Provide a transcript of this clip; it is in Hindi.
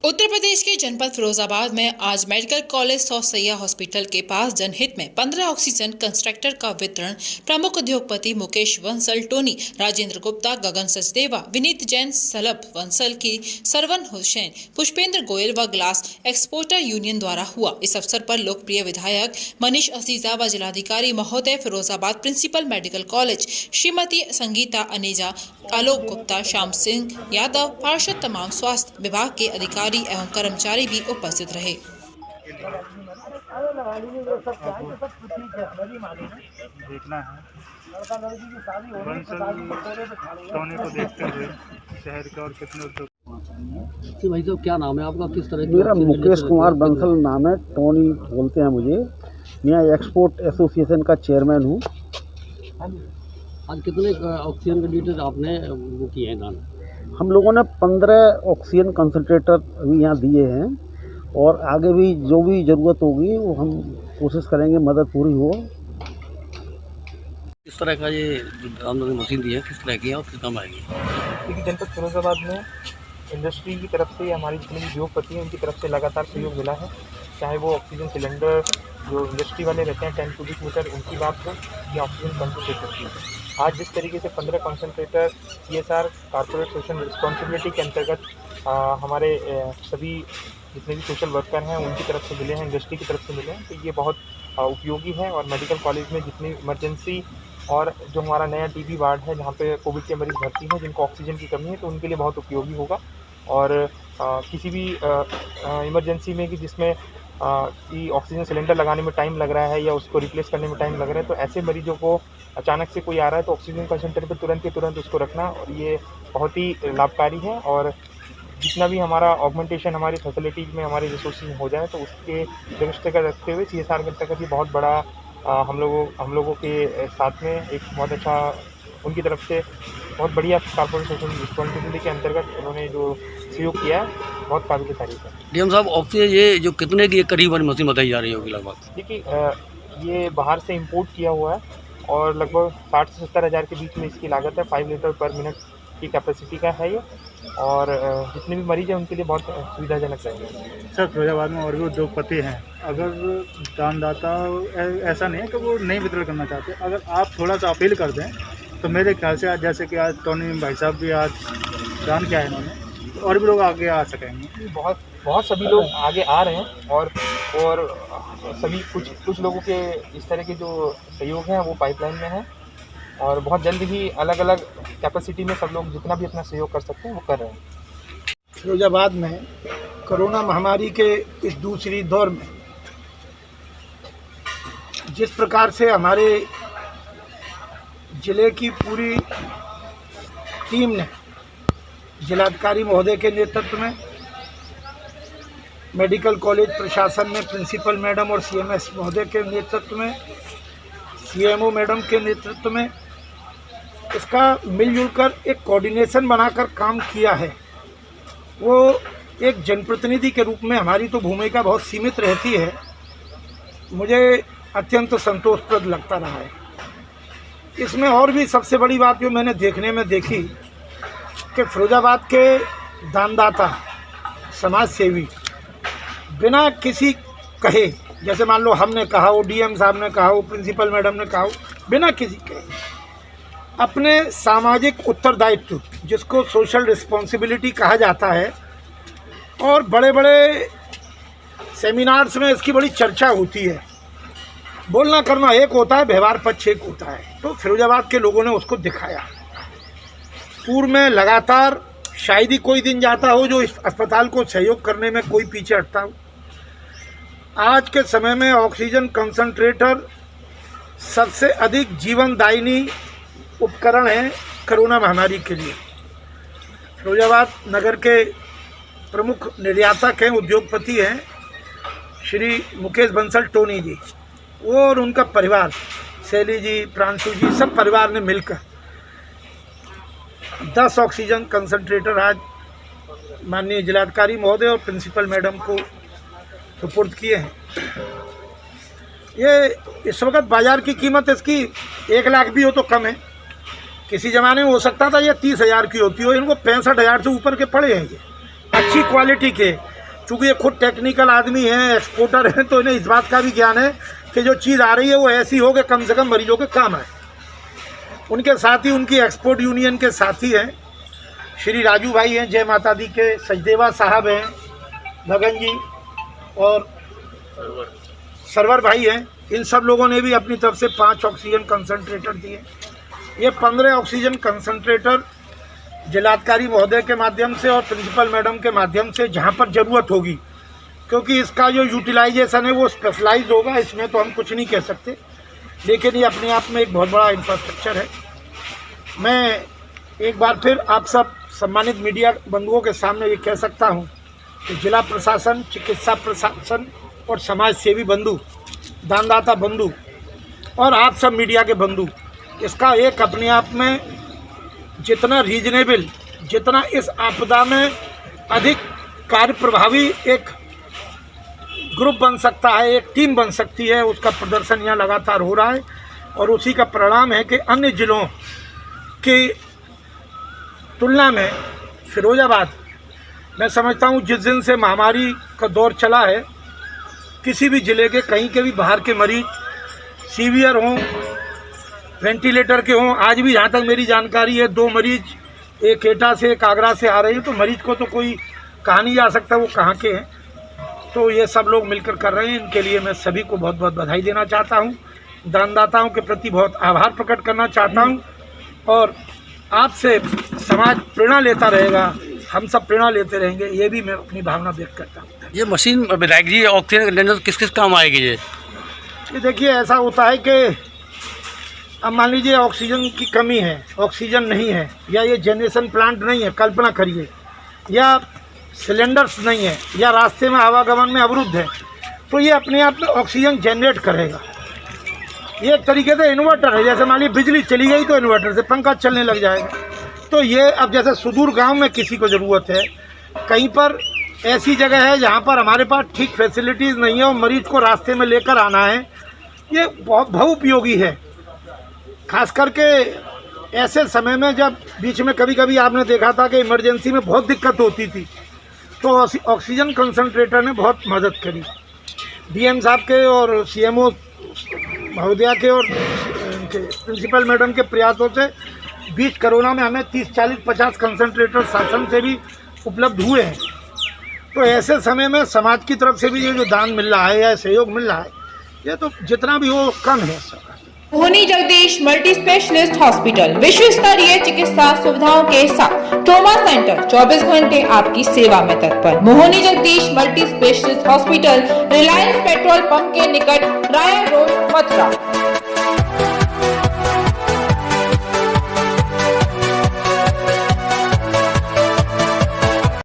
उत्तर प्रदेश के जनपद फिरोजाबाद में आज मेडिकल कॉलेज सौसैया हॉस्पिटल के पास जनहित में 15 ऑक्सीजन कंस्ट्रक्टर का वितरण प्रमुख उद्योगपति मुकेश बंसल, टोनी, राजेंद्र गुप्ता, गगन सचदेवा, विनीत जैन, सलभ बंसल की, सरवन हुसैन, पुष्पेंद्र गोयल व ग्लास एक्सपोर्टर यूनियन द्वारा हुआ। इस अवसर पर लोकप्रिय विधायक मनीष असीजा व जिलाधिकारी महोदय Firozabad, principal medical college Shrimati Sangeeta Aneja, Alok Gupta, Shyam Singh Yadav, पार्षद, तमाम स्वास्थ्य विभाग के अधिकारी एवं कर्मचारी भी उपस्थित रहे। देखना है टोनी को देखते हुए शहर के और कितने उद्योग। भाई साहब, क्या नाम है आपका? किस तरह? मेरा मुकेश कुमार बंसल नाम है, टोनी बोलते हैं मुझे। मैं एक्सपोर्ट एसोसिएशन का चेयरमैन हूँ। आज कितने ऑक्सीजन कंसंट्रेटर आपने वो किए हैं दान? हम लोगों ने 15 ऑक्सीजन कंसंट्रेटर अभी यहाँ दिए हैं और आगे भी जो भी ज़रूरत होगी वो हम कोशिश करेंगे मदद पूरी हो। किस तरह का ये आमदनी मशीन दी है, किस तरह की है और किस काम आएगी? क्योंकि जनपद फिरोजाबाद में इंडस्ट्री की तरफ से हमारी जितने भी उद्योगपति हैं उनकी तरफ से लगातार सहयोग मिला है, चाहे वो ऑक्सीजन सिलेंडर जो इंडस्ट्री वाले रहते हैं 10 क्यूबिक मीटर उनकी बात हो या ऑक्सीजन कंसंट्रेटर की। आज जिस तरीके से 15 concentrator CSR corporate social responsibility के अंतर्गत हमारे सभी जितने भी सोशल वर्कर हैं उनकी तरफ से मिले हैं, इंडस्ट्री की तरफ से मिले हैं, तो ये बहुत उपयोगी है। और मेडिकल कॉलेज में जितनी इमरजेंसी और जो हमारा नया TB वार्ड है जहाँ पे कोविड के मरीज़ भर्ती हैं जिनको ऑक्सीजन की कमी है, तो उनके लिए बहुत उपयोगी होगा। और किसी भी इमरजेंसी में कि जिसमें कि ऑक्सीजन सिलेंडर लगाने में टाइम लग रहा है या उसको रिप्लेस करने में टाइम लग रहा है, तो ऐसे मरीजों को अचानक से कोई आ रहा है तो ऑक्सीजन कंसंट्रेटर पर तुरंत के तुरंत उसको रखना, और ये बहुत ही लाभकारी है। और जितना भी हमारा ऑगमेंटेशन हमारी फैसिलिटीज़ में हमारे रिसोर्सेज में हो जाए तो उसके दृष्टिगत रखते हुए CSR के अंतर्गत ये बहुत बड़ा हम लोगों के साथ में एक बहुत अच्छा उनकी तरफ से बहुत बढ़िया कॉर्पोरेट सोशल रिस्पॉन्सिबिलिटी के अंतर्गत उन्होंने जो सहयोग किया है, बहुत काबिल तारीफ है। DM साहब, ऑक्सीजन ये जो कितने की करीबन मशीन बताई जा रही होगी लगभग? देखिए, ये बाहर से इंपोर्ट किया हुआ है और लगभग 60 से 70 हज़ार के बीच में इसकी लागत है। 5 लीटर पर मिनट की कैपेसिटी का है ये, और जितने भी मरीज हैं उनके लिए बहुत सुविधाजनक रहेगा। सर, फिरोजाबाद में और भी उद्योगपति हैं, अगर दानदाता ऐसा नहीं है कि वो नहीं वितरण करना चाहते, अगर आप थोड़ा सा अपील कर दें तो मेरे ख्याल से आज जैसे कि आज टोनी भाई साहब भी आज दान किया है इन्होंने, तो और भी लोग आगे आ सकेंगे। बहुत सभी लोग आगे आ रहे हैं और सभी कुछ लोगों के इस तरह के जो सहयोग हैं वो पाइपलाइन में है, और बहुत जल्द ही अलग अलग कैपेसिटी में सब लोग जितना भी अपना सहयोग कर सकते हैं वो कर रहे हैं। फिरोजाबाद में कोरोना महामारी के इस दूसरी दौर में जिस प्रकार से हमारे ज़िले की पूरी टीम ने जिलाधिकारी महोदय के नेतृत्व में, मेडिकल कॉलेज प्रशासन में प्रिंसिपल मैडम और CMS महोदय के नेतृत्व में, CMO मैडम के नेतृत्व में इसका मिलजुल कर एक कोऑर्डिनेशन बनाकर काम किया है, वो एक जनप्रतिनिधि के रूप में हमारी तो भूमिका बहुत सीमित रहती है, मुझे अत्यंत संतोषप्रद लगता रहा है। इसमें और भी सबसे बड़ी बात जो मैंने देखने में देखी कि फिरोजाबाद के दानदाता समाज सेवी बिना किसी कहे, जैसे मान लो हमने कहा हो, DM साहब ने कहा हो, प्रिंसिपल मैडम ने कहा हो, बिना किसी कहे अपने सामाजिक उत्तरदायित्व जिसको सोशल रिस्पॉन्सिबिलिटी कहा जाता है, और बड़े बड़े सेमिनार्स में इसकी बड़ी चर्चा होती है। बोलना करना एक होता है, व्यवहार पक्ष एक होता है, तो फिरोजाबाद के लोगों ने उसको दिखाया। पूर्व में लगातार शायद ही कोई दिन जाता हो जो इस अस्पताल को सहयोग करने में कोई पीछे हटता हो। आज के समय में ऑक्सीजन कंसंट्रेटर सबसे अधिक जीवनदायिनी उपकरण है कोरोना महामारी के लिए। फिरोजाबाद नगर के प्रमुख निर्यातक हैं, उद्योगपति हैं श्री मुकेश बंसल टोनी जी, वो और उनका परिवार, शैली जी, प्रांशु जी, सब परिवार ने मिलकर 10 ऑक्सीजन कंसंट्रेटर आज माननीय जिलाधिकारी महोदय और प्रिंसिपल मैडम को सुपुर्द किए हैं। ये इस वक्त बाज़ार की कीमत इसकी 1 लाख भी हो तो कम है। किसी ज़माने में हो सकता था ये 30,000 की होती हो, इनको 65,000 से ऊपर के पड़े हैं। ये अच्छी क्वालिटी के चूँकि ये खुद टेक्निकल आदमी हैं, एक्सपोर्टर हैं, तो इन्हें इस बात का भी ज्ञान है कि जो चीज़ आ रही है वो ऐसी हो कि कम से कम मरीजों के काम आए। उनके साथ ही उनकी एक्सपोर्ट यूनियन के साथी हैं श्री राजू भाई हैं, जय माता दी के, सचदेवा साहब हैं, गगन जी और सरवर भाई हैं। इन सब लोगों ने भी अपनी तरफ से 5 ऑक्सीजन कंसंट्रेटर दिए। ये 15 ऑक्सीजन कंसंट्रेटर जिलाधिकारी महोदय के माध्यम से और प्रिंसिपल मैडम के माध्यम से जहाँ पर ज़रूरत होगी, क्योंकि इसका जो यूटिलाइजेशन है वो स्पेशलाइज होगा, इसमें तो हम कुछ नहीं कह सकते, लेकिन ये अपने आप में एक बहुत बड़ा इंफ्रास्ट्रक्चर है। मैं एक बार फिर आप सब सम्मानित मीडिया बंधुओं के सामने ये कह सकता हूँ कि जिला प्रशासन, चिकित्सा प्रशासन और समाज सेवी बंधु, दानदाता बंधु और आप सब मीडिया के बंधु, इसका एक अपने आप में जितना रीजनेबल, जितना इस आपदा में अधिक कार्य प्रभावी एक ग्रुप बन सकता है, एक टीम बन सकती है, उसका प्रदर्शन यहाँ लगातार हो रहा है। और उसी का परिणाम है कि अन्य ज़िलों की तुलना में फिरोजाबाद, मैं समझता हूँ जिस दिन से महामारी का दौर चला है, किसी भी ज़िले के कहीं के भी बाहर के मरीज सीवियर हों, वेंटिलेटर के हों, आज भी जहाँ तक मेरी जानकारी है 2 मरीज एक एटा से एक आगरा से आ रहे हैं, तो मरीज को तो कोई कहा नहीं जा सकता वो कहाँ के हैं। तो ये सब लोग मिलकर कर रहे हैं, इनके लिए मैं सभी को बहुत बहुत बधाई देना चाहता हूँ, दानदाताओं के प्रति बहुत आभार प्रकट करना चाहता हूँ और आपसे समाज प्रेरणा लेता रहेगा, हम सब प्रेरणा लेते रहेंगे, ये भी मैं अपनी भावना व्यक्त करता हूँ। ये मशीन विधायक जी ऑक्सीजन कंटेनर किस किस काम आएगी ये देखिए ऐसा होता है कि अब मान लीजिए ऑक्सीजन की कमी है, ऑक्सीजन नहीं है, या ये जनरेशन प्लांट नहीं है, कल्पना करिए, या सिलेंडर्स नहीं है, या रास्ते में आवागमन में अवरुद्ध है, तो ये अपने आप में ऑक्सीजन जनरेट करेगा। ये एक तरीके से इन्वर्टर है, जैसे मान लीजिए बिजली चली गई तो इन्वर्टर से पंखा चलने लग जाएगा। तो ये अब जैसे सुदूर गांव में किसी को ज़रूरत है, कहीं पर ऐसी जगह है जहां पर हमारे पास ठीक फैसिलिटीज़ नहीं है और मरीज को रास्ते में लेकर आना है, ये बहुत बहुउपयोगी है। खास करके ऐसे समय में जब बीच में कभी कभी आपने देखा था कि इमरजेंसी में बहुत दिक्कत होती थी, तो ऑक्सीजन कंसंट्रेटर ने बहुत मदद करी। डीएम साहब के और सीएमओ महोदया के और प्रिंसिपल मैडम के प्रयासों से बीच कोरोना में हमें 30, 40, 50 कंसंट्रेटर शासन से भी उपलब्ध हुए हैं। तो ऐसे समय में समाज की तरफ से भी ये जो दान मिल रहा है या सहयोग मिल रहा है, ये तो जितना भी हो कम है। मोहनी जगदीश मल्टी स्पेशलिस्ट हॉस्पिटल विश्व स्तरीय चिकित्सा सुविधाओं के साथ ट्रॉमा सेंटर 24 घंटे आपकी सेवा में तत्पर। Mohini Jagdish multi specialist hospital, Reliance petrol pump के निकट, राया रोड, मथुरा।